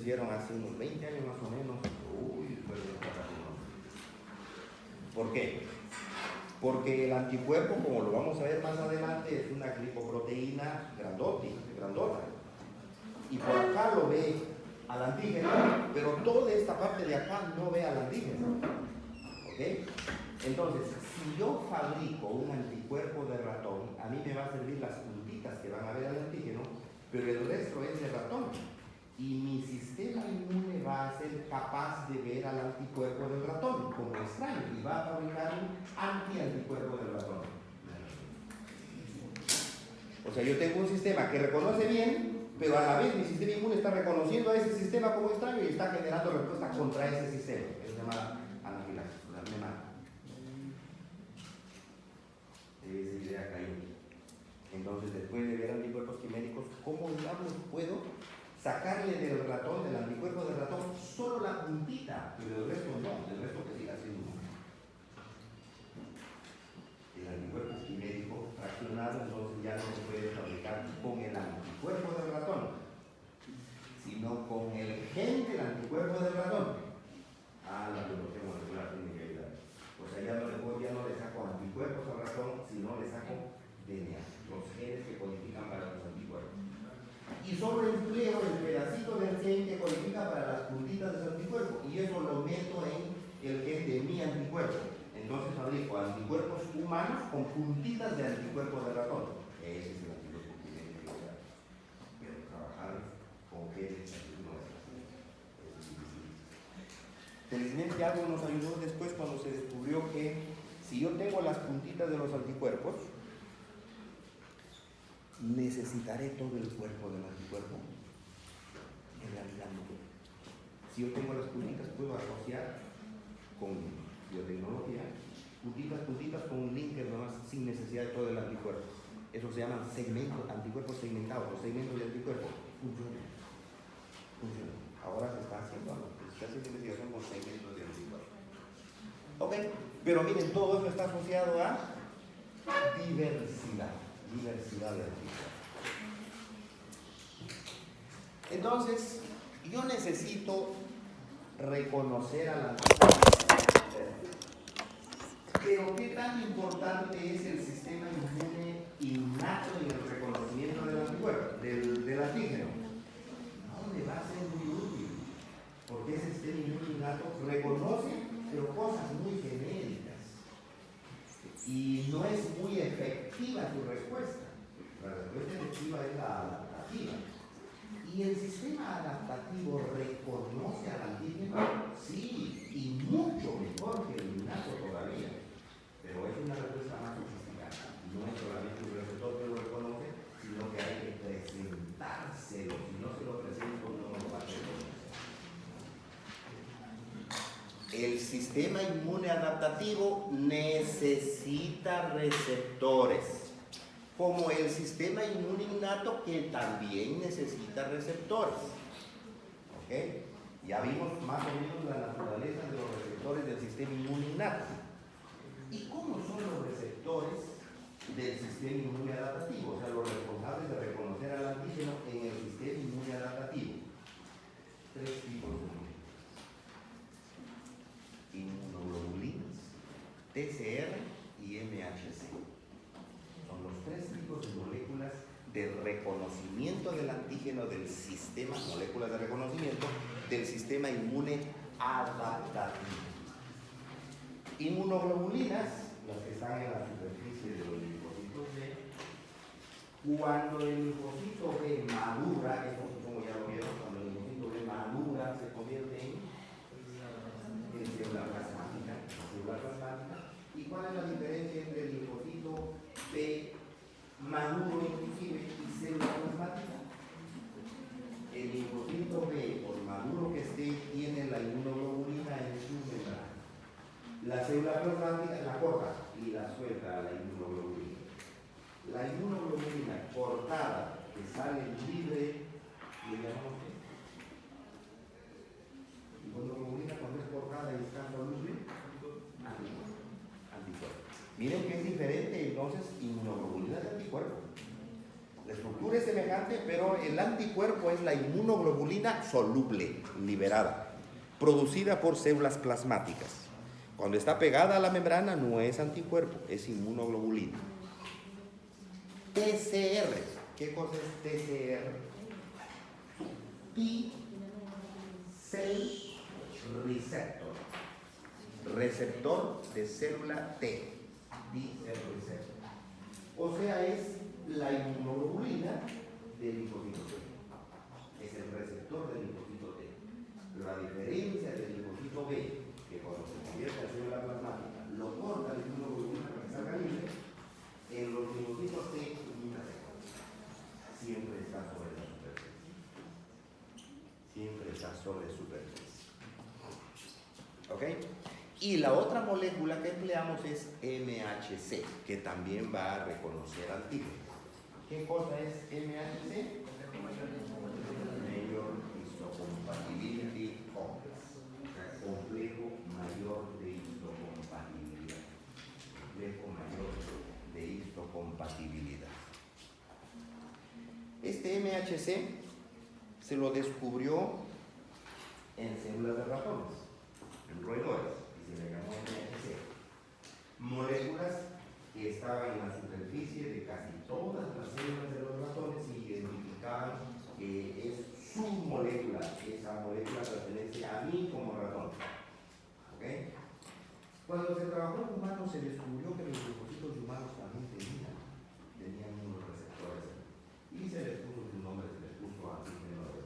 hicieron hace unos 20 años más o menos. Uy, ¿por qué? Porque el anticuerpo, como lo vamos a ver más adelante, es una glicoproteína grandota. Y por acá lo ve al antígeno, pero toda esta parte de acá no ve al antígeno. ¿Ok? Entonces, si yo fabrico un anticuerpo de ratón, a mí me va a servir las puntitas que van a ver al antígeno, pero el resto es de ratón. Y mi sistema inmune va a ser capaz de ver al anticuerpo del ratón como extraño y va a fabricar un anticuerpo del ratón. O sea, yo tengo un sistema que reconoce bien, pero a la vez mi sistema inmune está reconociendo a ese sistema como extraño y está generando respuesta contra ese sistema. Es llamada anafilaxis, me mata. Esa idea cayó. Entonces, después de ver anticuerpos quiméricos, ¿cómo diablos puedo sacarle del ratón, del anticuerpo del ratón, solo la puntita, pero el resto no, el resto que siga siendo uno? El anticuerpo quimérico fraccionado, entonces ya no se puede fabricar con el anticuerpo del ratón, sino con el gen del anticuerpo del ratón. La biología molecular tiene que ayudar. O sea, ya no le saco anticuerpos al ratón, sino le saco DNA, los genes que codifican para los anticuerpos. Y solo empleo el pedacito del gen que codifica para las puntitas de ese anticuerpo, y eso lo meto en el gen de mi anticuerpo. Entonces fabrico anticuerpos humanos con puntitas de anticuerpo de ratón. Ese es el anticuerpo que tiene que usar. Pero trabajar con genes no es así. Felizmente algo nos ayudó después cuando se descubrió que si yo tengo las puntitas de los anticuerpos, necesitaré todo el cuerpo del anticuerpo. En realidad no. Si yo tengo las puntitas, puedo asociar con biotecnología, puntitas con un linker nomás, sin necesidad de todo el anticuerpo. Eso se llaman segmentos, anticuerpos segmentados, los segmentos de anticuerpo. Funciona. Ahora se está haciendo investigación con segmentos de anticuerpo. Ok, pero miren, todo eso está asociado a diversidad de anticuerpos. Entonces, yo necesito reconocer a la pero ¿qué tan importante es el sistema inmune innato en el reconocimiento del anticuerpo, del antígeno? No le va a ser muy útil, porque ese sistema inmune innato reconoce, pero cosas muy genéricas, y no es muy efectiva su respuesta. La respuesta efectiva es la adaptativa. ¿Y el sistema adaptativo reconoce al antígeno? Sí, y mucho mejor que el innato todavía. Pero es una respuesta más sofisticada. No es solamente un receptor que lo reconoce, sino que hay que presentárselo. Si no se lo presento, no lo va a reconocer. El sistema inmune adaptativo necesita receptores, como el sistema inmune innato, que también necesita receptores. ¿Ok? Ya vimos más o menos la naturaleza de los receptores del sistema inmune innato. ¿Y cómo son los receptores del sistema inmune adaptativo? O sea, los responsables de reconocer al antígeno en el sistema inmune adaptativo. 3 tipos de inmunoglobulinas, TCR y MHC. Son los 3 tipos de moléculas de reconocimiento del antígeno del sistema, moléculas de reconocimiento del sistema inmune adaptativo. Inmunoglobulinas, las que están en la superficie de los linfocitos B. Cuando el linfocito B madura, esto supongo ya lo vieron, cuando el linfocito B madura se convierte en célula plasmática. ¿Y cuál es la diferencia entre el linfocito B maduro inclusive y célula plasmática? El linfocito B, por maduro que esté, tiene la inmunoglobulina en su membrana. La célula plasmática la corta y la suelta a la inmunoglobulina. La inmunoglobulina cortada, que sale libre, ¿le llamamos qué? Inmunoglobulina cuando es cortada y está soluble, anticuerpo. Miren que es diferente entonces inmunoglobulina de anticuerpo. La estructura es semejante. semejante, pero el anticuerpo es la inmunoglobulina soluble, liberada, producida por células plasmáticas. Cuando está pegada a la membrana no es anticuerpo, es inmunoglobulina. TCR. ¿Qué cosa es TCR? T-cell receptor. Receptor de célula T. T-cell receptor. O sea, es la inmunoglobulina del linfocito T. Es el receptor del linfocito T. La diferencia del linfocito B, que cuando se convierte en célula plasmática, lo corta la inmunoglobulina para que salga libre, en los linfocitos T nunca se corta. Siempre está sobre la superficie. Siempre está sobre la superficie. ¿Ok? Y la otra molécula que empleamos es MHC, que también va a reconocer antígenos. ¿Qué cosa es MHC? Mayor Histocompatibility Complex. Complejo mayor de histocompatibilidad. Complejo mayor de histocompatibilidad. Este MHC se lo descubrió en células de ratones, en roedores. Se le llamó MHC, moléculas que estaban en la superficie de casi todas las células de los ratones y identificaban que es su molécula, esa molécula pertenece a mí como ratón. ¿Okay? Cuando se trabajó en humanos se descubrió que los linfocitos humanos también tenían unos receptores y se les puso su nombre, se les puso antígeno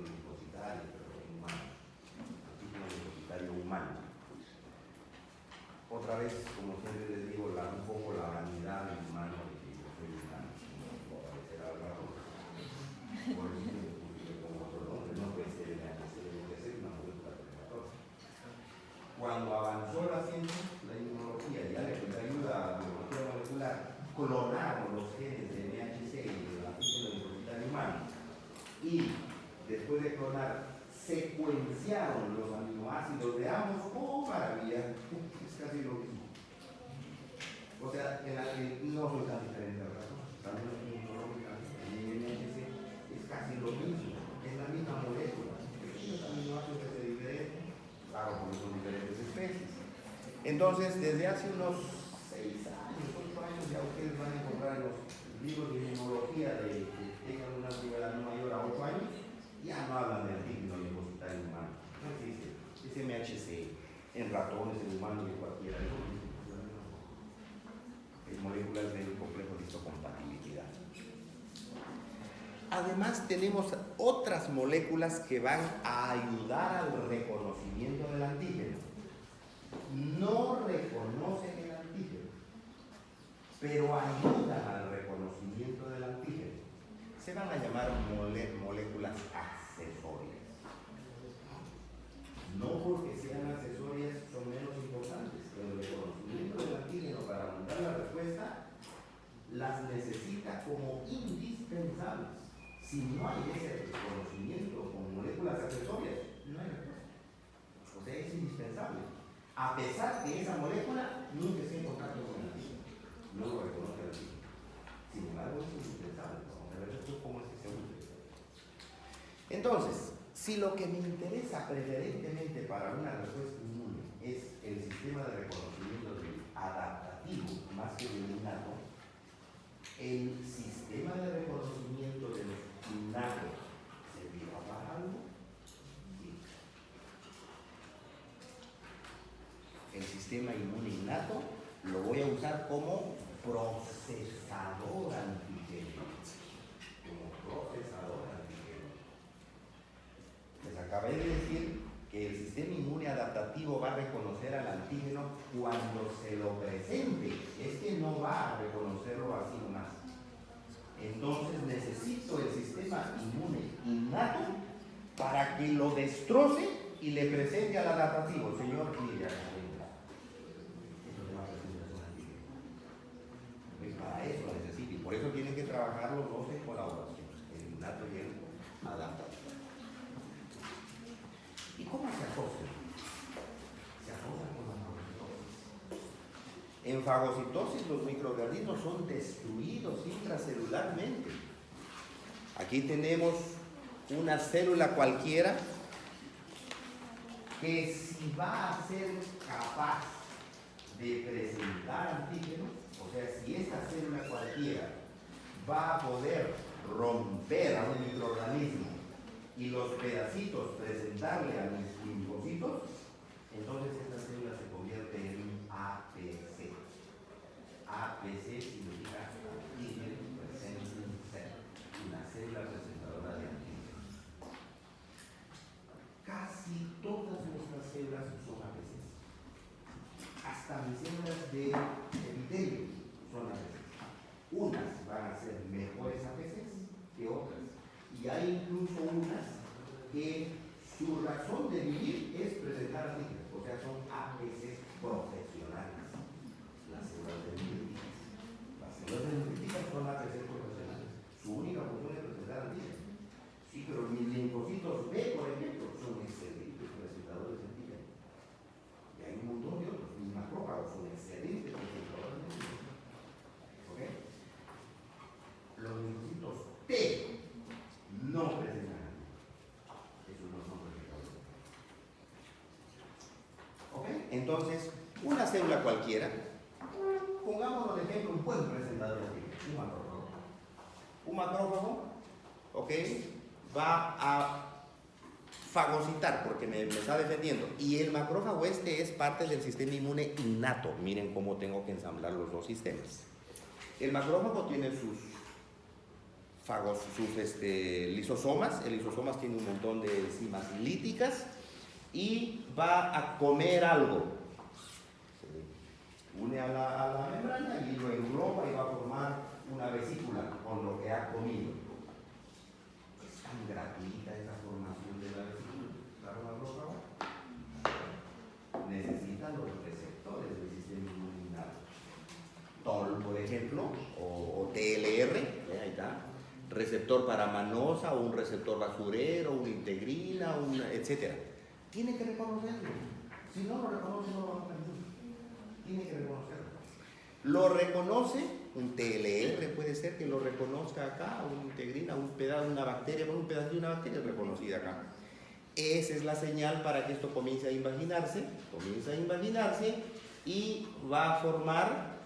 linfocitario, pero en humanos. Humano. Otra vez, como siempre les digo, un poco la vanidad del humano de que yo soy humano, como parecer al ratón. Por eso me puse como otro nombre, no puede ser el MHC, debe ser una molécula de ratón. Cuando avanzó la ciencia, la inmunología, ya le ayuda a la biología molecular, clonaron los genes de MHC y del antígeno linfocitario humano, y después de clonar, secuenciaron los aminoácidos de ambos. ¡Oh, maravilla! Es casi lo mismo. O sea, en la que no son tan diferentes, ¿verdad? También en MHC es casi lo mismo. Es la misma molécula. Pequeños aminoácidos que se diferencian, claro, porque son diferentes especies. Entonces, desde hace unos 6 años, 8 años, ya ustedes van a encontrar en los libros de inmunología de que tengan una antigüedad no mayor a 8 años, ya no hablan de antígeno linfocitario humano. No existe. Es MHC en ratones, en humanos, en cualquiera. Es moléculas del complejo de histocompatibilidad. Además, tenemos otras moléculas que van a ayudar al reconocimiento del antígeno. No reconocen el antígeno, pero ayudan al reconocimiento del antígeno. Se van a llamar moléculas accesorias. No porque sean accesorias son menos importantes, pero el reconocimiento del antígeno para aumentar la respuesta las necesita como indispensables. Si no hay ese reconocimiento con moléculas accesorias, no hay respuesta. O sea, es indispensable. A pesar que esa molécula nunca esté en contacto con el antígeno, no lo reconoce el antígeno. Sin embargo, es indispensable. Vamos a ver después cómo es que se usa. Entonces, si lo que me interesa preferentemente para una respuesta inmune es el sistema de reconocimiento del adaptativo más que del innato, el sistema de reconocimiento del innato servirá para algo. Sí. El sistema inmune innato lo voy a usar como procesador antigénico. Les acabé de decir que el sistema inmune adaptativo va a reconocer al antígeno cuando se lo presente. Es que no va a reconocerlo así nomás. Entonces necesito el sistema inmune innato para que lo destroce y le presente al adaptativo. Señor, mire, para eso necesito, y por eso tienen que trabajar los dos en colaboración, el innato y el adaptativo. ¿Y cómo se asocian? Se asocian con la fagocitosis. En fagocitosis los microorganismos son destruidos intracelularmente Aquí tenemos una célula cualquiera que si va a ser capaz de presentar antígenos, o sea, si esta célula cualquiera va a poder romper a un microorganismo y los pedacitos presentarle a mis linfocitos, entonces esta célula se convierte en APC. APC significa Antigen Presenting Cell, una célula presentadora de antígenos. Casi todas nuestras células son APCs. Hasta mis células de epitelio son APCs. Unas van a ser mejores APCs que otras. Y hay incluso unas que su razón de vivir es presentar antígenos, o sea, son APCs profesionales. Las células dendríticas. Las células dendríticas son APCs profesionales. Su única función es presentar antígenos. Sí, pero mis linfocitos B, por ejemplo, son excelentes presentadores de antígenos. Y hay un montón de otros. Mis macrófagos son excelentes presentadores de antígenos. ¿Ok? Los linfocitos T no presentan antígenos. Esos no son presentadores. ¿Ok? Entonces, una célula cualquiera, pongámoslo de ejemplo, un buen presentador de antígenos, un macrófago. Un macrófago, ¿ok?, va a fagocitar porque me está defendiendo. Y el macrófago este es parte del sistema inmune innato. Miren cómo tengo que ensamblar los dos sistemas. El macrófago tiene sus lisosomas. El lisosomas tiene un montón de enzimas líticas y va a comer algo. Se une a la membrana y lo engloba y va a formar una vesícula con lo que ha comido. Es tan gratuita esa formación de la vesícula. Necesitan los receptores del sistema inmune. TOL, por ejemplo, o TLR, ahí está, receptor para manosa, o un receptor basurero, una integrina, etc. Tiene que reconocerlo. Si no lo reconoce, no lo va a aprender. Tiene que reconocerlo. Lo reconoce, un TLR puede ser que lo reconozca acá, una integrina, un pedazo de una bacteria, un pedazo de una bacteria reconocida acá. Esa es la señal para que esto comience a invaginarse, y va a formar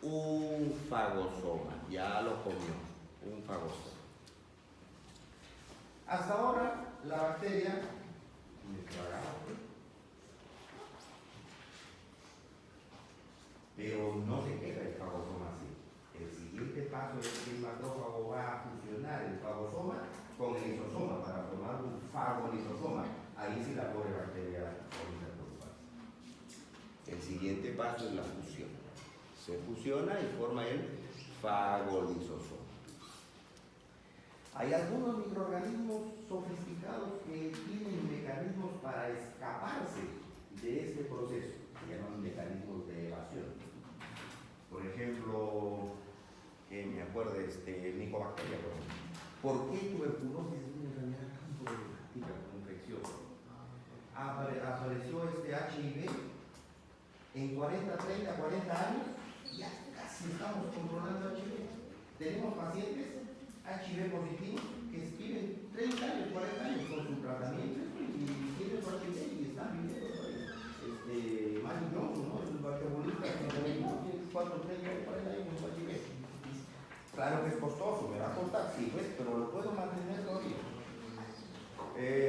un fagosoma. Ya lo comió, un fagosoma. Hasta ahora la bacteria pero no se queda el fagosoma así. El siguiente paso es que el macrófago va a fusionar el fagosoma con el lisosoma para formar un fagolisosoma. Ahí sí la pobre bacteria comienza a preocuparse. El siguiente paso es la fusión. Se fusiona y forma el fagolisosoma. Hay algunos microorganismos sofisticados que tienen mecanismos para escaparse de este proceso. Se llaman mecanismos de evasión. Por ejemplo, que me acuerdo de Mycobacteria, por ejemplo. ¿Por qué tuberculosis es una enfermedad infecciosa? Apareció HIV en 40 años, ya casi estamos controlando HIV. Tenemos pacientes HIV positivos que viven 30 años, 40 años con su tratamiento y tienen su HIV y están viviendo todavía. Manny Johnson, ¿no? El basquetbolista que tiene 4, 30, 40 años con su HIV. Claro que es costoso, me va a costar, sí, pues, pero lo puedo mantener todavía.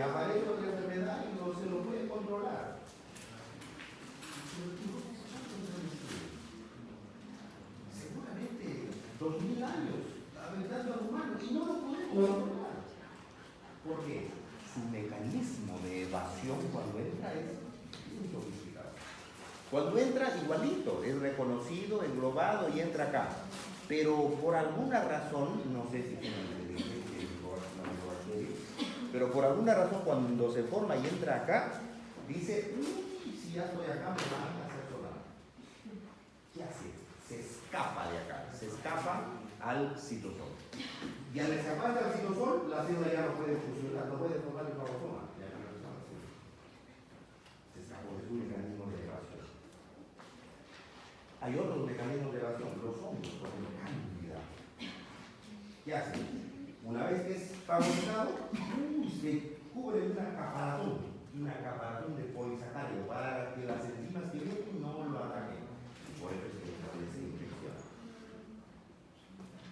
Aparece otra enfermedad y no se lo puede controlar. Seguramente 2000 años aventando al humano y no lo podemos controlar. ¿Por qué? Su mecanismo de evasión cuando entra es muy sofisticado. Cuando entra igualito, es reconocido, englobado y entra acá. Pero por alguna razón, no sé si tiene pero por alguna razón cuando se forma y entra acá, dice, si ya estoy acá me van a hacer sonar. ¿Qué hace? Se escapa de acá, se escapa al citosol. Y al escaparse al citosol, la célula ya no puede funcionar, no puede formar el fagosoma. Se escapó, es un mecanismo de evasión. Hay otros mecanismos de evasión, los hongos, por ejemplo, cándida. ¿Qué hacen? Una vez que es fagocitado, se cubre una caparazón de polisacárido para que las enzimas que vienen no lo ataquen. Por eso es que establece infección.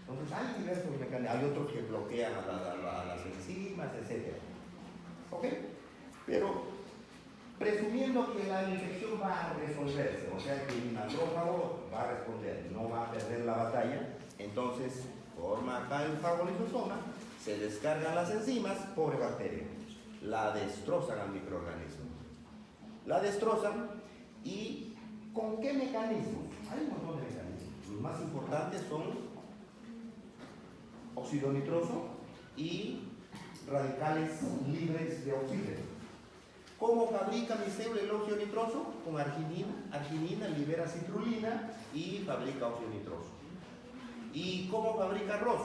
Entonces hay diversos mecanismos, hay otros que bloquean a las enzimas, etc. ¿Ok? Pero presumiendo que la infección va a resolverse, o sea que el macrófago va a responder, no va a perder la batalla, entonces forma acá el fagolisosoma, se descargan las enzimas, pobre bacteria, la destrozan al microorganismo. La destrozan y ¿con qué mecanismos? Hay un montón de mecanismos. Los más importantes son óxido nitroso y radicales libres de oxígeno. ¿Cómo fabrica mi célula el óxido nitroso? Con arginina. Arginina libera citrulina y fabrica óxido nitroso. ¿Y cómo fabrica ROS?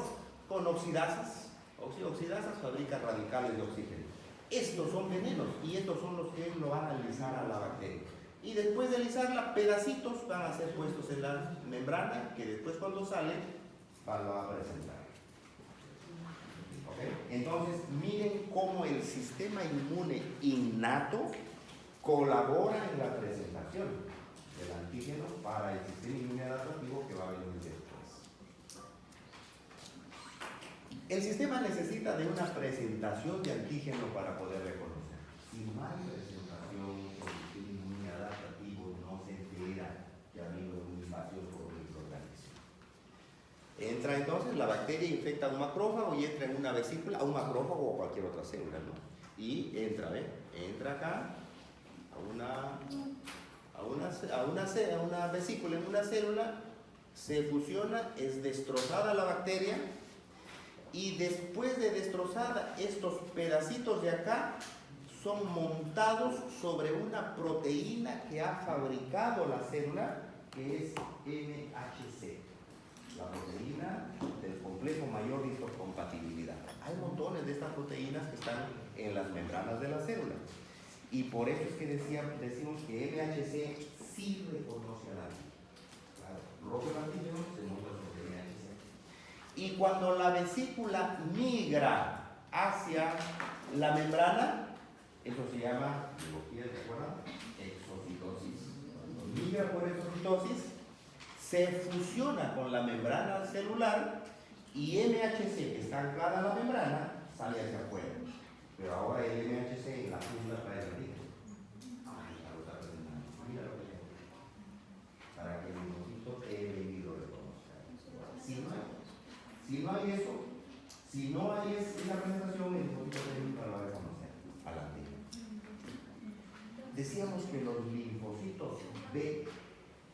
Con oxidasas. Oxidasas fabrica radicales de oxígeno. Estos son venenos y estos son los que lo van a alisar a la bacteria. Y después de alisarla, pedacitos van a ser puestos en la membrana que después cuando sale va a presentar. Entonces, miren cómo el sistema inmune innato colabora en la presentación del antígeno para el sistema inmune adaptativo que va a venir después. El sistema necesita de una presentación de antígeno para poder reconocer. Si no hay presentación, el sistema inmune adaptativo no se entera que ha habido una invasión por un microorganismo. Entra entonces, la bacteria infecta a un macrófago y entra en una vesícula, a un macrófago o cualquier otra célula, ¿no? Y entra, entra acá a una vesícula, en una célula, se fusiona, es destrozada la bacteria y después de destrozada, estos pedacitos de acá son montados sobre una proteína que ha fabricado la célula, que es MHC. La proteína del complejo mayor de histocompatibilidad. Hay montones de estas proteínas que están en las membranas de la célula. Y por eso es que decimos que MHC sí reconoce al antígeno. Claro, rompe el antígeno, se monta sobre MHC. Y cuando la vesícula migra hacia la membrana, eso se llama, biología, ¿se acuerdan? Exocitosis. Cuando migra por exocitosis, se fusiona con la membrana celular y MHC, que está anclada a la membrana, sale hacia afuera. Pero ahora el MHC en la punta trae el antígeno. Mira lo que tengo. Para que el linfocito he venido a reconocer. Si no hay eso, si no hay esa presentación, el linfocito técnico lo va a reconocer al antígeno. Decíamos que los linfocitos B,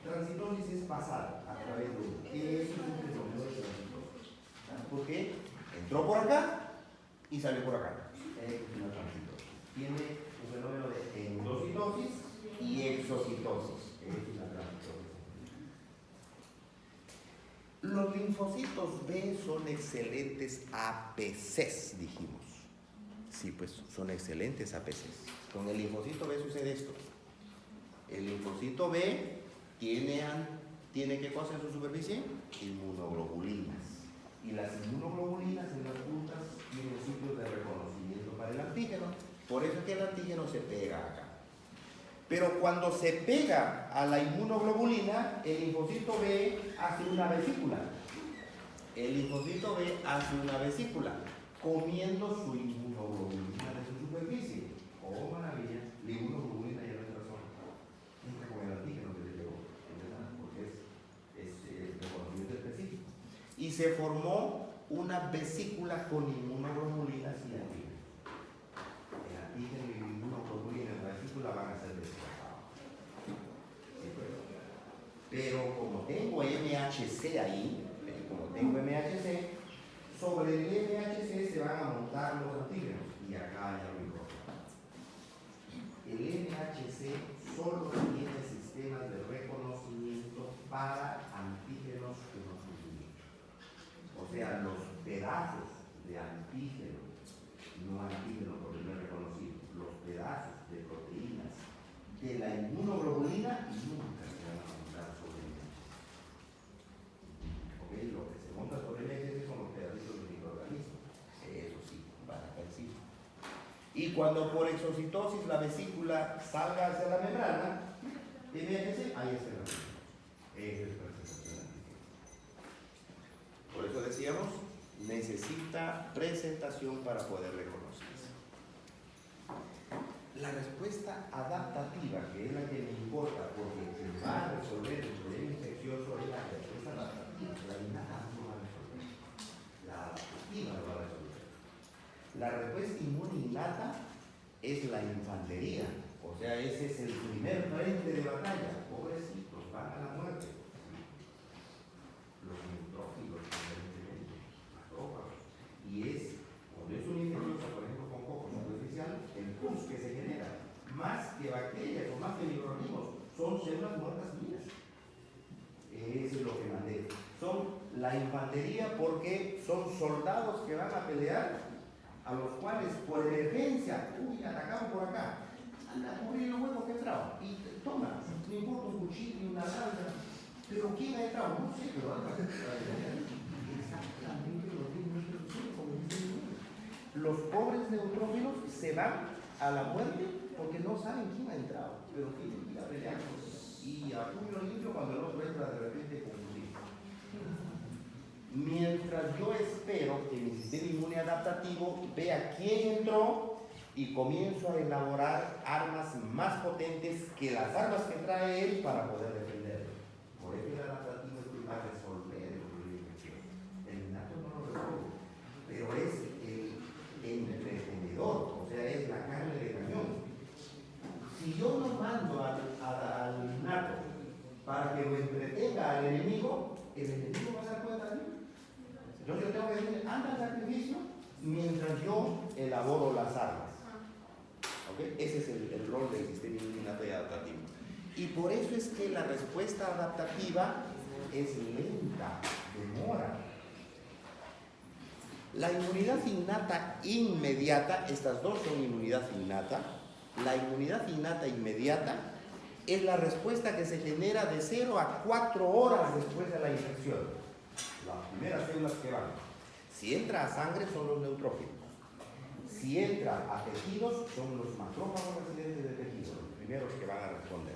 transitosis es pasar a través de uno. ¿Qué es un fenómeno de transitosis? Porque entró por acá y salió por acá. Es una transitosis. Tiene un fenómeno de endocitosis y exocitosis. Es una transitosis. Los linfocitos B son excelentes APCs, dijimos. Sí, pues son excelentes APCs. Con el linfocito B sucede esto. El linfocito B tiene ¿qué cosa en su superficie? Inmunoglobulinas. Y las inmunoglobulinas en las puntas tienen sitios de reconocimiento para el antígeno. Por eso es que el antígeno se pega acá. Pero cuando se pega a la inmunoglobulina, el linfocito B hace una vesícula. El linfocito B hace una vesícula, comiendo su inmunoglobulina de su superficie. Oh, maravilla, la inmunoglobulina ya no es razón. Entra con el antígeno que le llegó, porque es reconocimiento específico. Y se formó una vesícula con inmunoglobulinas y antígenos. El antígeno y la inmunoglobulina en la vesícula van a ser desplazados. Sí, pero como tengo MHC ahí, sobre el MHC se van a montar los antígenos. Y acá ya lo importante. El MHC solo tiene sistemas de reconocimiento para antígenos que no son unidos. O sea, los pedazos de antígeno, no antígeno porque no es reconocido, los pedazos de proteínas de la inmunoglobulina nunca se van a montar sobre el MHC. ¿Ok? Lo que se monta sobre el MHC son los pedacitos del microorganismo. Y cuando por exocitosis la vesícula salga hacia la membrana, fíjense, ahí está el antígeno. Esa es la presentación del antígeno. Por eso decíamos, necesita presentación para poder reconocerse. La respuesta adaptativa, que es la que me importa, porque se va a resolver el problema infeccioso, es la respuesta adaptativa. La innata no va a resolver. La adaptativa lo va a resolver. La respuesta inmune innata es la infantería. O sea, ese es el primer frente de batalla. Pobrecitos, van a la muerte. Los neutrófilos, evidentemente, macrófagos. Y es, cuando es una infecciosa, por ejemplo, con coco superficial, el pus que se genera, más que bacterias o más que microorganismos, son células muertas vivas. Eso es lo que mandé. Son la infantería porque son soldados que van a pelear, a los cuales por emergencia, uy, atacamos por acá, anda a cubrir los huevos que he entrado, y toma, no importa un cuchillo y una lanza, pero ¿quién ha entrado? No sé, pero anda. Exactamente lo mismo es como dice. Los pobres neutrófilos se van a la muerte porque no saben quién ha entrado, pero tienen que ir a pelear y a puño limpio cuando el otro entra de repente con un libro. Mientras yo espero que mi sistema inmune adaptativo vea quién entró y comienzo a elaborar armas más potentes que las armas que trae él para poder defenderlo. Por eso el adaptativo es que va a resolver el problema. El innato no lo resuelve, pero es el entretenedor, o sea, es la carne de cañón. Si yo no mando al innato para que lo entretenga al enemigo, el enemigo va a dar cuenta de mí. Entonces yo tengo que decir, anda al sacrificio mientras yo elaboro las armas. ¿Okay? Ese es el rol del sistema inmune adaptativo. Y por eso es que la respuesta adaptativa es lenta, demora. La inmunidad innata inmediata, estas dos son inmunidad innata. La inmunidad innata inmediata es la respuesta que se genera de 0 a 4 horas después de la infección. Las primeras células que van. Si entra a sangre son los neutrófilos. Si entra a tejidos son los macrófagos residentes de tejidos, los primeros que van a responder.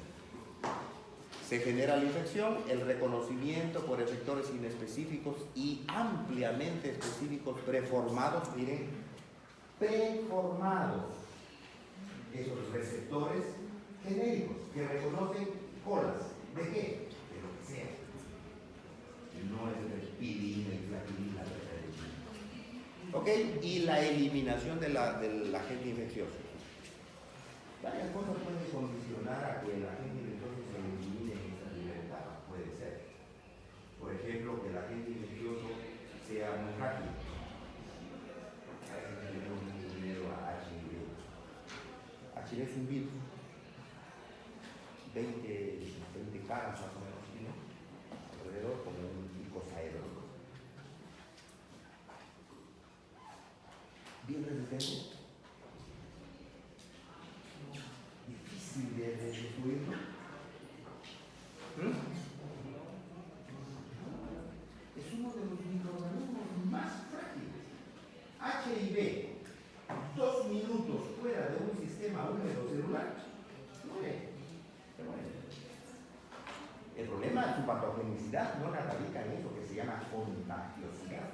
Se genera la infección, el reconocimiento por efectores inespecíficos y ampliamente específicos preformados, miren, preformados. Esos receptores genéricos que reconocen colas. ¿De qué? De lo que sea. No es de pirina y flaquilina. ¿Ok? Y la eliminación del agente infeccioso. Varias cosas pueden condicionar a que el agente infeccioso se elimine en esta primera etapa. Puede ser. Por ejemplo, que el agente infeccioso sea muy rápido. A veces tenemos un dinero a HIV. HIV es un virus. 20 caras más o menos, ¿no? Alrededor como un icosaedro. Bien resistente. Difícil de destruirlo. Es uno de los microorganismos más frágiles. HIV, 2 minutos fuera de un sistema húmedo celular, muere. Se muere. El problema de su patogenicidad no radica en eso que se llama contagiosidad,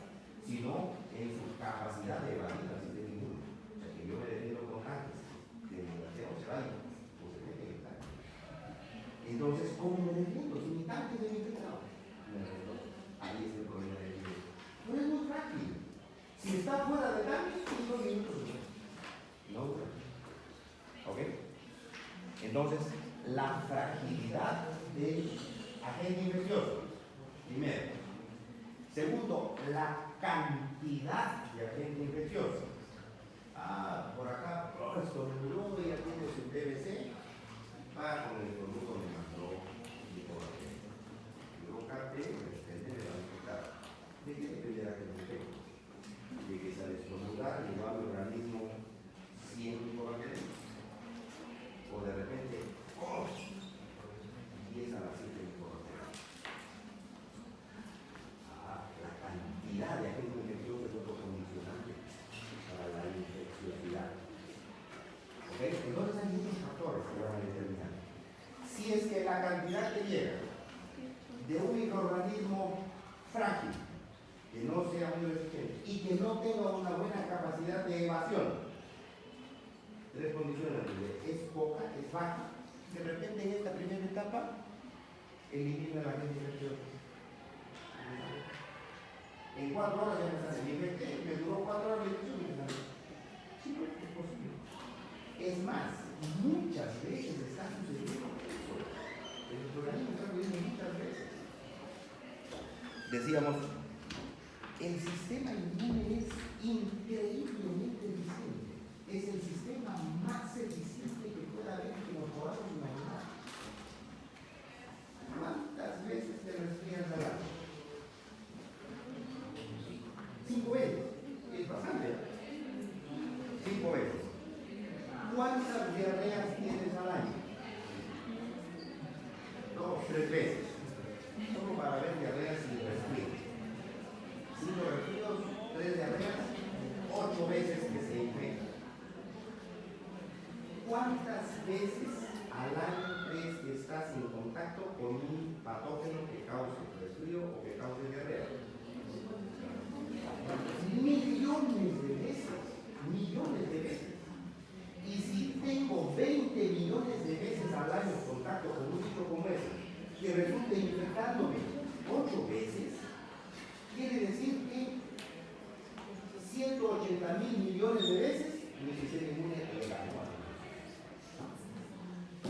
sino en su capacidad de evadir al sistema inmune. O sea, que yo me defiendo con tanques, que mi deseo se vaya, pues se mete en el tanque. Entonces, ¿cómo me defiendo? Si mi tanque es de infectado, me defiendo. Ahí es el problema del virus. No es muy frágil. Si está fuera de tanque, 5 minutos no dura. ¿Ok? Entonces, la fragilidad del agente infeccioso, primero. Segundo, la cantidad de agente infeccioso. Por acá, estornudo y ya tiene su TBC. Va con el estornudo me mandó micobaqueria. Hidrocarte, depende de la infectada. ¿De qué dependerá que no esté? De que se al estornudar lleva al organismo 100 micobacterias. O de repente, empieza la 7 micobacterias. La cantidad de agente infeccioso es otro condicionante para la infecciosidad. cantidad que llega de un microorganismo frágil, que no sea muy resistente y que no tenga una buena capacidad de evasión, tres condiciones: es poca, es baja, de repente en esta primera etapa elimina la agente infeccioso. En 4 horas ya me sale. Me duró 4 horas y me sale. Sí, es posible. Es más, muchas veces está sucediendo eso. El organismo está sucediendo muchas veces. Decíamos, el sistema inmune es increíblemente eficiente. Es el sistema más eficiente que pueda haber que nos podamos imaginar. ¿Cuántas veces te resfrías al año? 5 veces. Es bastante. 5 veces. ¿Cuántas diarreas tienes al año? 2, 3 veces. Solo para ver diarreas y resfríos. 5 resfríos, 3 diarreas, 8 veces que se infecta. ¿Cuántas veces al año crees que estás en contacto con un patógeno que cause resfrío o que cause diarrea? Millones de veces. Millones de veces. Y si tengo 20 millones de veces al año contacto con un bicho como ese, que resulte infectándome 8 veces, quiere decir que 180.000 millones de veces mi sistema inmune le ganó.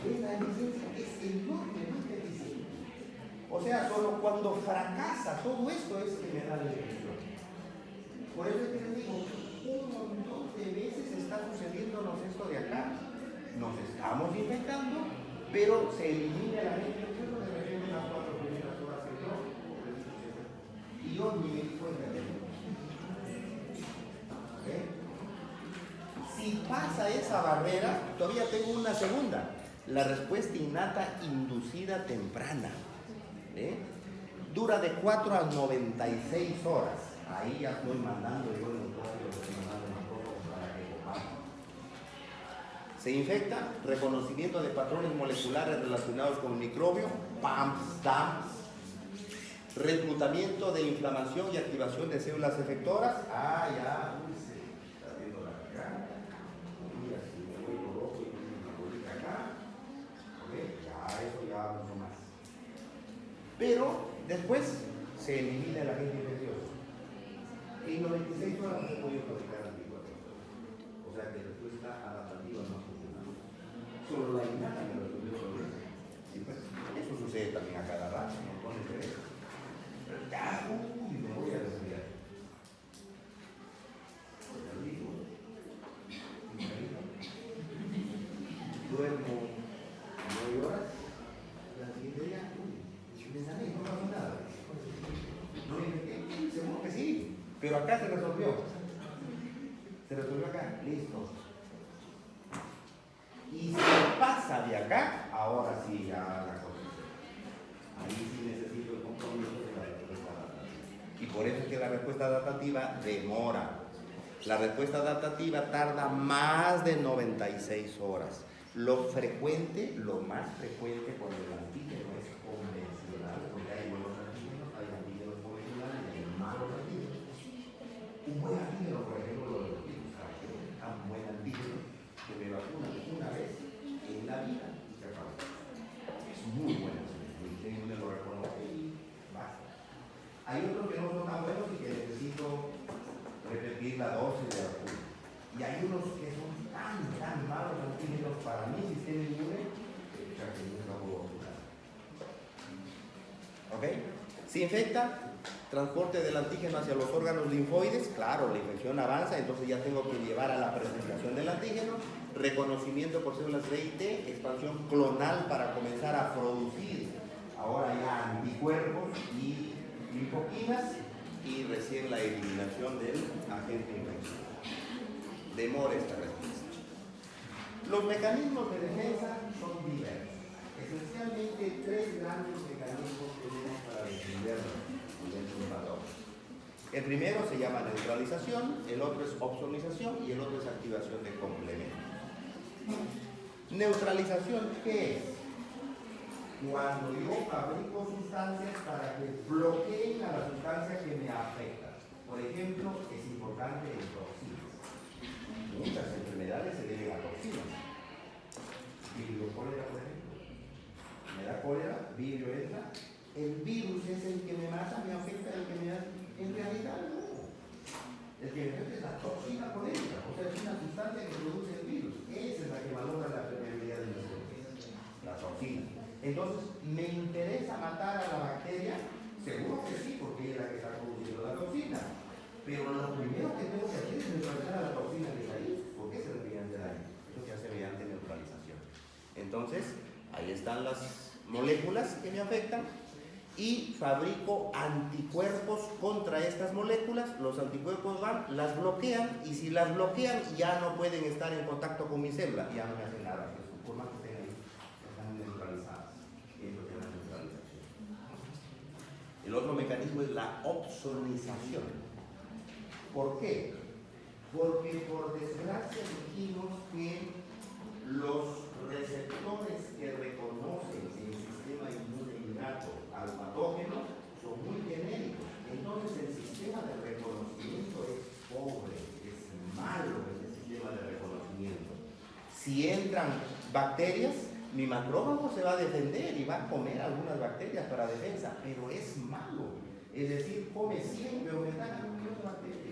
Esta eficiencia es enormemente eficiente. O sea, solo cuando fracasa todo esto es que me da la infección. Por eso es que les digo, un montón de veces está sucediéndonos esto de acá. Nos estamos infectando, pero se elimina la infección de repente las 4 primeras horas que yo. Y yo ni me di cuenta de eso. ¿Okay? Si pasa esa barrera, todavía tengo una segunda. La respuesta innata inducida temprana. Dura de 4 a 96 horas. Ahí ya estoy mandando yo en el propio, para que compartan. Se infecta, reconocimiento de patrones moleculares relacionados con el microbio, PAMPs, DAMPs, reclutamiento de inflamación y activación de células efectoras. Ya, está viendo la cara. Mira, si me voy por ojo y una bolita acá, ya eso ya mucho más. Pero después se elimina el agente infeccioso. En 96 horas no se puede fabricar anticuerpos. O sea que la respuesta adaptativa no funciona. Solo la innata me resolvió sobre eso. Sí, pues, eso sucede también a cada rato, montones de veces. Pero ya, me voy a resfriar. Duermo 9 horas, la siguiente día, me sané, no pasó nada. No me infecté, seguro que sí, pero acá se resolvió. Se resolvió acá, listo. Y si pasa de acá, ahora sí ya la cosa. Ahí sí necesito el compromiso de la respuesta adaptativa. Y por eso es que la respuesta adaptativa demora. La respuesta adaptativa tarda más de 96 horas. Lo frecuente, lo más frecuente cuando el antígeno es convencional, porque hay buenos antígenos, hay antígenos convencionales y hay malos antígenos. Un buen antígeno, por ejemplo, lo de los virus, un buen antígeno que me vacuna una vez en la vida y se acabó. Es muy bueno, el sistema lo reconoce y basta. Hay otros que no son tan buenos y que necesito repetir la dosis de vacuna. Y hay unos que son tan malos antígenos para mi sistema inmune que ya que nunca puedo vacunar. ¿Ok? Se infecta, transporte del antígeno hacia los órganos linfoides, claro, la infección avanza, entonces ya tengo que llevar a la presentación del antígeno, reconocimiento por células B y T, expansión clonal para comenzar a producir ahora ya anticuerpos y linfoquinas y recién la eliminación del agente infeccioso. Demora esta respuesta. Los mecanismos de defensa son diversos. Esencialmente 3 grandes mecanismos tenemos para defendernos de un patógeno. El primero se llama neutralización, el otro es opsonización y el otro es activación de complementos. Neutralización, ¿qué es? cuando yo fabrico sustancias para que bloqueen a la sustancia que me afecta. Por ejemplo, es importante en toxinas. Muchas enfermedades se deben a toxinas. Vibrio cólera, por ejemplo. Me da cólera, vibrio entra. El virus es el que me mata, me afecta, el que me da. En realidad no. El que me afecta es la toxina colérica, o sea, es una sustancia que produce el virus. Esa es la que valora la permeabilidad de los virus, la toxina. Entonces, ¿me interesa matar a la bacteria? Seguro que sí, porque ella es la que está produciendo la toxina. Pero lo primero que tengo que hacer es neutralizar a la toxina de raíz, porque ese es el mediante daño. Eso se hace mediante neutralización. Entonces, ahí están las moléculas que me afectan y fabrico anticuerpos contra estas moléculas. Los anticuerpos van, las bloquean, y si las bloquean ya no pueden estar en contacto con mi célula, ya no me hacen nada, por más que estén ahí, están neutralizadas. Eso es la neutralización. El otro mecanismo es la opsonización. ¿Por qué? Porque por desgracia dijimos que los receptores que reconocen el sistema inmune innato al patógeno son muy genéricos. Entonces el sistema de reconocimiento es pobre, es malo ese sistema de reconocimiento. Si entran bacterias, mi macrófago se va a defender y va a comer algunas bacterias para defensa, pero es malo. Es decir, come 100, pero me dan un millón de bacterias.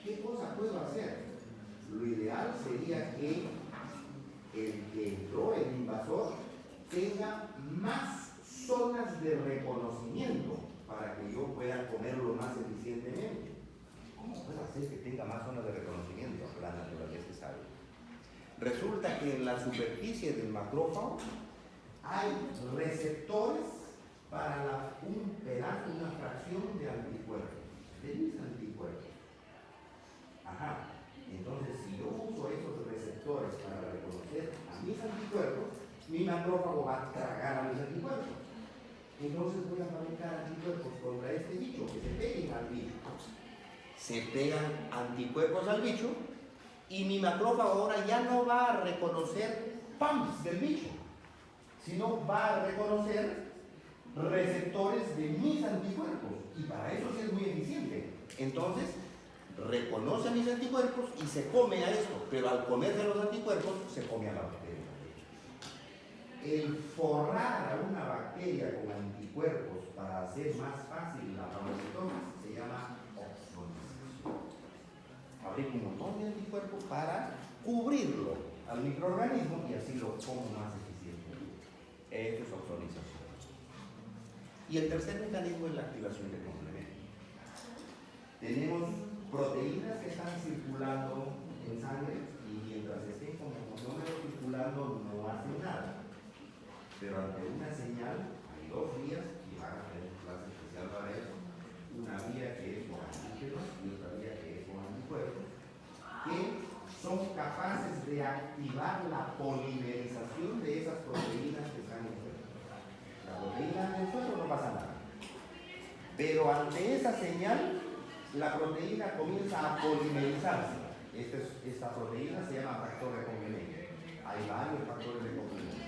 ¿Qué cosa puedo hacer? Lo ideal sería que el que entró, el invasor, tenga más zonas de reconocimiento para que yo pueda comerlo más eficientemente. ¿Cómo puedo hacer que tenga más zonas de reconocimiento? La naturaleza sabe. Resulta que en la superficie del macrófago hay receptores para un pedazo, una fracción de anticuerpos, de mis anticuerpos. Ajá. Entonces, si yo uso esos receptores para reconocer a mis anticuerpos, mi macrófago va a tragar a mis anticuerpos. Entonces voy a fabricar anticuerpos contra este bicho, que se peguen al bicho. Se pegan anticuerpos al bicho y mi macrófago ahora ya no va a reconocer pumps del bicho, sino va a reconocer receptores de mis anticuerpos. Y para eso sí es muy eficiente. Entonces, reconoce a mis anticuerpos y se come a esto, pero al comerse los anticuerpos se come a la bacteria. El forrar a una bacteria con anticuerpos para hacer más fácil la fagocitosis se llama opsonización. Fabrico un montón de anticuerpos para cubrirlo al microorganismo y así lo como más eficientemente. Esto es opsonización. Y el tercer mecanismo es la activación de complemento. Tenemos proteínas que están circulando en sangre y mientras estén como monómeros circulando no hacen nada. Pero ante una señal hay dos vías y van a tener clase especial para eso. Una vía que es con antígenos y otra vía que es con anticuerpos, que son capaces de activar la polimerización de esas proteínas que están en el suelo. La proteína en el suelo no pasa nada. Pero ante esa señal, la proteína comienza a polimerizarse. Esta proteína se llama factor de complemento. Hay varios factores de complemento.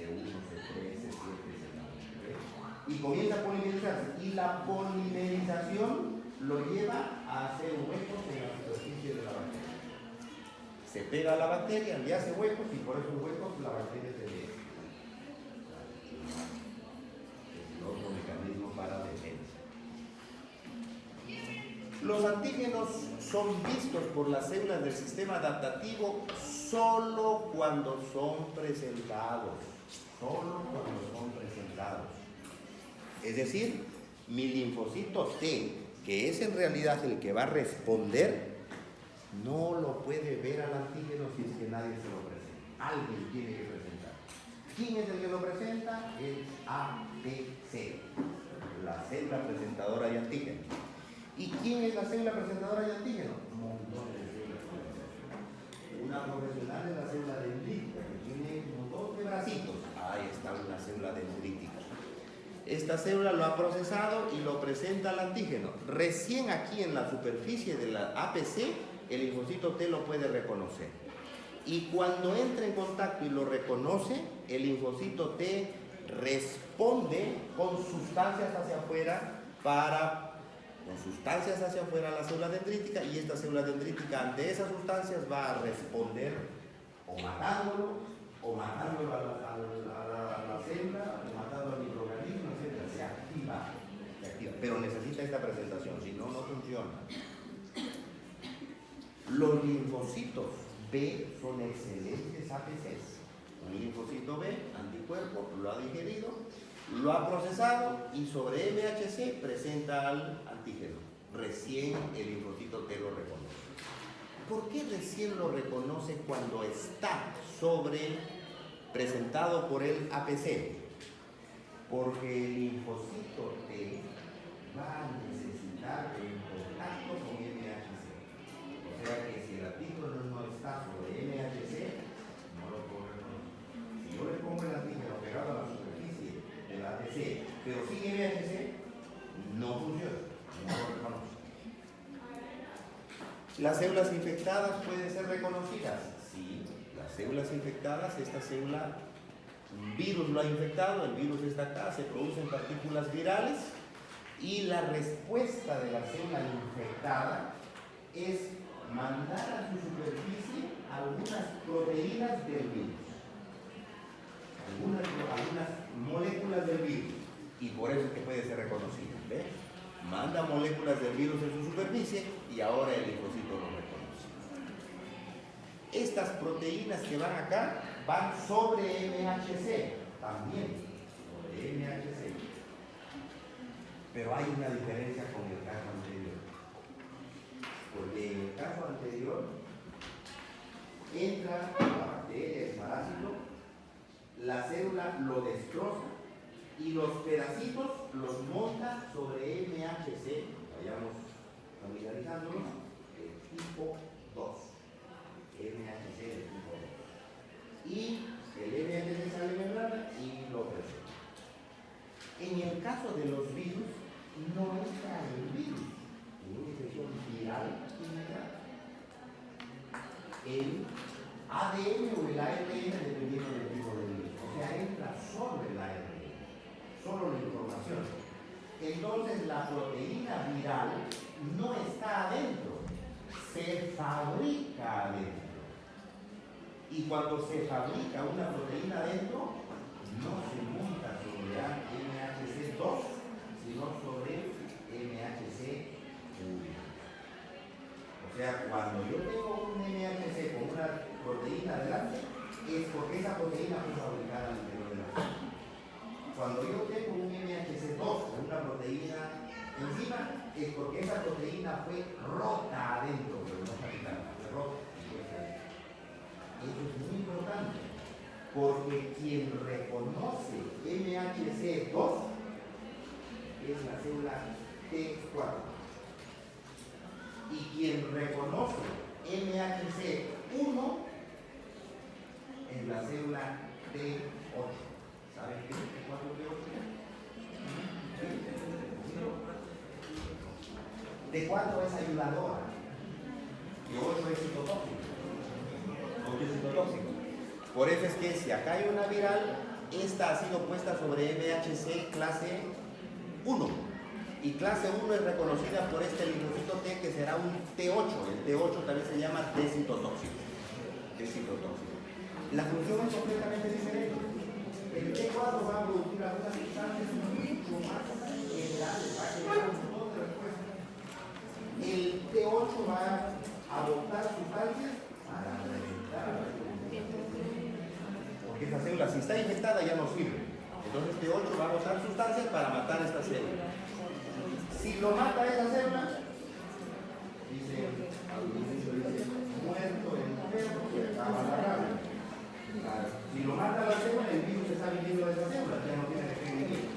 C1, C3, C7, C9. Y comienza a polimerizarse. Y la polimerización lo lleva a hacer huecos en la superficie de la bacteria. Se pega a la bacteria, le hace huecos y por esos huecos la bacteria se ve. Es el otro mecanismo para defensa. Los antígenos son vistos por las células del sistema adaptativo solo cuando son presentados. Solo cuando son presentados. Es decir, mi linfocito T, que es en realidad el que va a responder, no lo puede ver al antígeno si es que nadie se lo presenta. Alguien tiene que presentar. ¿Quién es el que lo presenta? El APC, la célula presentadora de antígeno. ¿Y quién es la célula presentadora de antígeno? Montones de células. Una profesional es la célula dendrítica, que tiene un montón de bracitos. Ahí está una célula dendrítica. Esta célula lo ha procesado y lo presenta al antígeno. Recién aquí en la superficie de la APC, el linfocito T lo puede reconocer. Y cuando entra en contacto y lo reconoce, el linfocito T responde con sustancias hacia afuera a la célula dendrítica, y esta célula dendrítica ante esas sustancias va a responder o matándolo a la célula, o matando al microorganismo, etc. Se activa. Pero necesita esta presentación, si no, no funciona. Los linfocitos B son excelentes APCs. Un linfocito B, anticuerpo, lo ha digerido, lo ha procesado y sobre MHC presenta al antígeno. Recién el linfocito T lo reconoce. ¿Por qué recién lo reconoce cuando está presentado por el APC? Porque el linfocito T va a necesitar el contacto con MHC. O sea que si el antígeno no está sobre MHC, no lo puedo reconocer. Si yo le pongo el antígeno pegado a la superficie del APC, pero sin MHC, no funciona, no lo reconoce. ¿Las células infectadas pueden ser reconocidas? Sí, las células infectadas, esta célula, un virus lo ha infectado, el virus está acá, se producen partículas virales y la respuesta de la célula infectada es mandar a su superficie algunas proteínas del virus, algunas moléculas del virus, y por eso es que puede ser reconocida. ¿Ve? Manda moléculas del virus en su superficie y ahora el linfocito lo reconoce. Estas proteínas que van acá van sobre MHC, también sobre MHC. Pero hay una diferencia con el caso anterior. Porque en el caso anterior entra la bacteria, el parásito, la célula lo destroza y los pedacitos los monta sobre MHC, vayamos familiarizándonos, el tipo 2. MHC del tipo 2. Y el MHC sale membrana y lo presenta. En el caso de los virus, no entra el virus en una infección viral inmediata. El ADN o el ARN dependiendo del tipo de virus. O sea, entra solo el ARN, solo la información. Entonces la proteína viral no está adentro, se fabrica adentro. Y cuando se fabrica una proteína adentro, no se monta sobre MHC2, sino sobre MHC1. O sea, cuando yo tengo un MHC con una proteína delante, es porque esa proteína fue fabricada al interior de la célula. Cuando yo tengo un MHC2 con una proteína encima, es porque esa proteína fue rota adentro, pero no fabricada, fue rota. Eso es muy importante, porque quien reconoce MHC2 es la célula T4. Y quien reconoce MHC1 es la célula T8. ¿Saben qué es T4 T8? T4 es ayudadora y 8 es citotóxico. Por eso es que si acá hay una viral, esta ha sido puesta sobre MHC clase 1. Y clase 1 es reconocida por este linfocito T, que será un T8. El T8 también se llama T citotóxico. La función es completamente diferente. El T4 va a producir algunas sustancias mucho más generales, va a generar un montón de respuestas. El T8 va a adoptar sustancias para reventar. Porque esta célula, si está infectada, ya no sirve. Entonces T8 va a botar sustancias para matar esta célula. Si lo mata esa célula, dice, muerto el enfermo, se acaba la rabia. Si lo mata la célula, el virus está viviendo de esa célula, ya no tiene que vivir.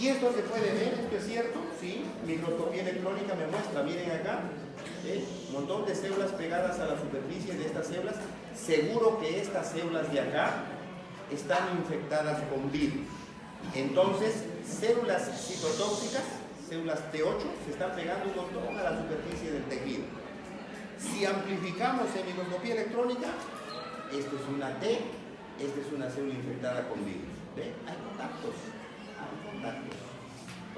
Y esto se puede ver, esto es cierto, sí, microscopía electrónica me muestra, miren acá, un montón de células pegadas a la superficie de estas células. Seguro que estas células de acá están infectadas con virus. Entonces, células citotóxicas, células T8, se están pegando un montón a la superficie del tejido. Si Si amplificamos en microscopía electrónica, esto es una T, esta es una célula infectada con virus. ¿Ve? Hay contactos, hay contactos.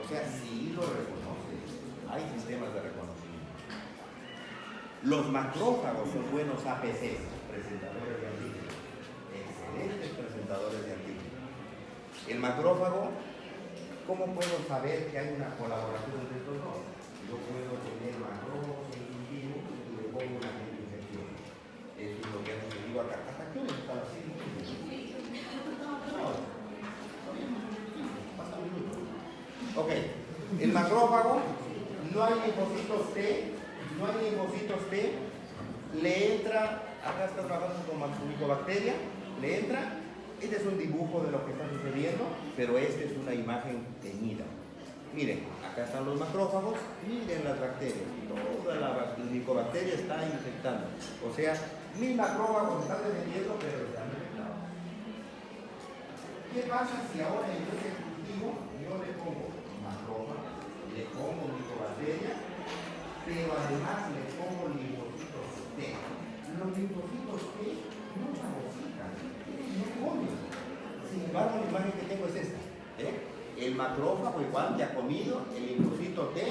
O sea, sí lo reconoce, hay sistemas de reconocimiento. Los macrófagos son buenos APCs, presentadores de antígenos, excelentes presentadores de antígenos. El macrófago, ¿cómo puedo saber que hay una colaboración entre estos dos? Yo puedo tener macrófagos en un virus y le pongo una agente infección. Eso es lo que hace que digo acá. ¿Hasta qué hora está la serie? Ok, el macrófago, no hay linfocitos T, le entra, acá está trabajando con micobacteria, le entra, este es un dibujo de lo que está sucediendo, pero esta es una imagen teñida. Miren, acá están los macrófagos, miren las bacterias, toda la micobacteria está infectando. O sea, mis macrófagos están defendiendo, pero están infectados. ¿Qué pasa si ahora en este cultivo yo le pongo macrófago, le pongo micobacteria, pero además le pongo linfocitos T? Los linfocitos T no fagocitan, no comen. Sin embargo, la imagen que tengo es esta. El macrófago igual ya ha comido, el linfocito T,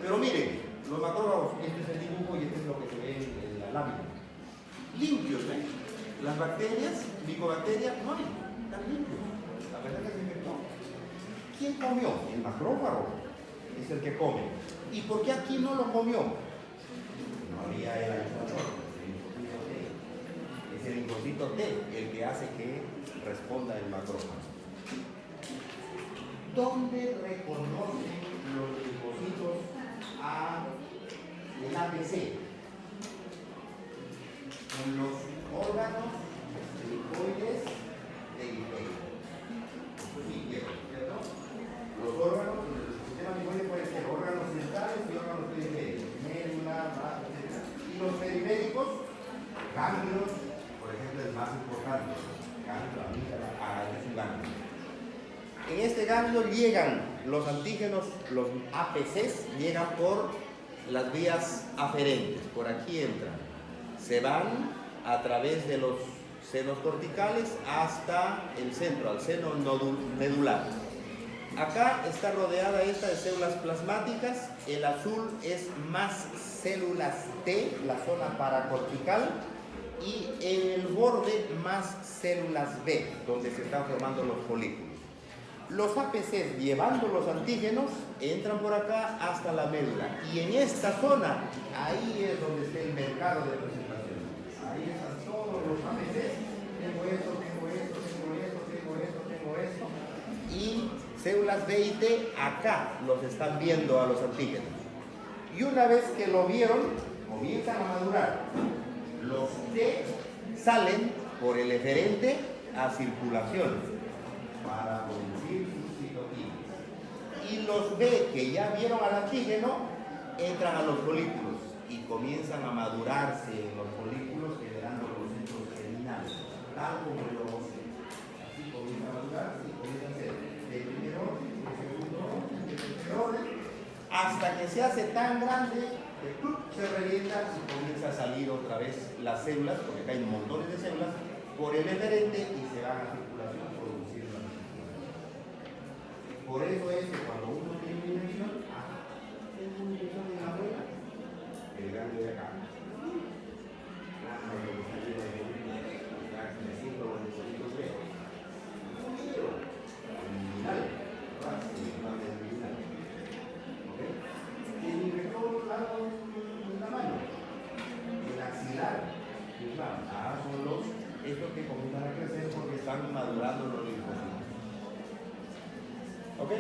pero miren, los macrófagos, este es el dibujo y este es lo que se ve en la lámina. Limpios, ¿ven? Las bacterias, micobacterias, no hay, están limpios. La verdad que se infectó. ¿Quién comió? El macrófago es el que come. ¿Y por qué aquí no lo comió? No había el linfocito T. Es el linfocito T el que hace que responda el macrófago. ¿Dónde reconocen los linfocitos el APC? En los órganos linfoides del imperio. Sí, ¿cierto? Los órganos del sistema linfoide pueden ser órganos centrales y órganos periféricos, médula, vaso, etc. Y los periféricos, ganglios, por ejemplo, el más importante, ganglio, amígdala, es un ganglio. En este ganglio llegan los antígenos, los APCs, llegan por las vías aferentes, por aquí entran. Se van a través de los senos corticales hasta el centro, al seno medular. Acá está rodeada esta de células plasmáticas, el azul es más células T, la zona paracortical, y en el borde más células B, donde se están formando los folículos. Los APCs, llevando los antígenos, entran por acá hasta la médula. Y en esta zona, ahí es donde está el mercado de presentación. Ahí están todos los APCs. Tengo esto, tengo esto, tengo esto, tengo esto, tengo esto. Y células B y T, acá los están viendo a los antígenos. Y una vez que lo vieron, comienzan a madurar. Los T salen por el eferente a circulación para producir sus citoquinas. Y los B que ya vieron al antígeno entran a los folículos y comienzan a madurarse en los folículos generando los centros germinales, tal como el ovocito. Así comienza a madurar, así comienza a ser de primer orden, de segundo orden, de tercer orden, hasta que se hace tan grande que se revienta y comienza a salir otra vez las células, porque acá hay montones de células, por el eferente y se van a circulación produciendo la circulación. Por eso es que cuando uno tiene una infección, es una infección de la abuela, el ganglio de acá. Son los estos que comienzan a crecer porque están madurando los linfocitos. ¿Ok?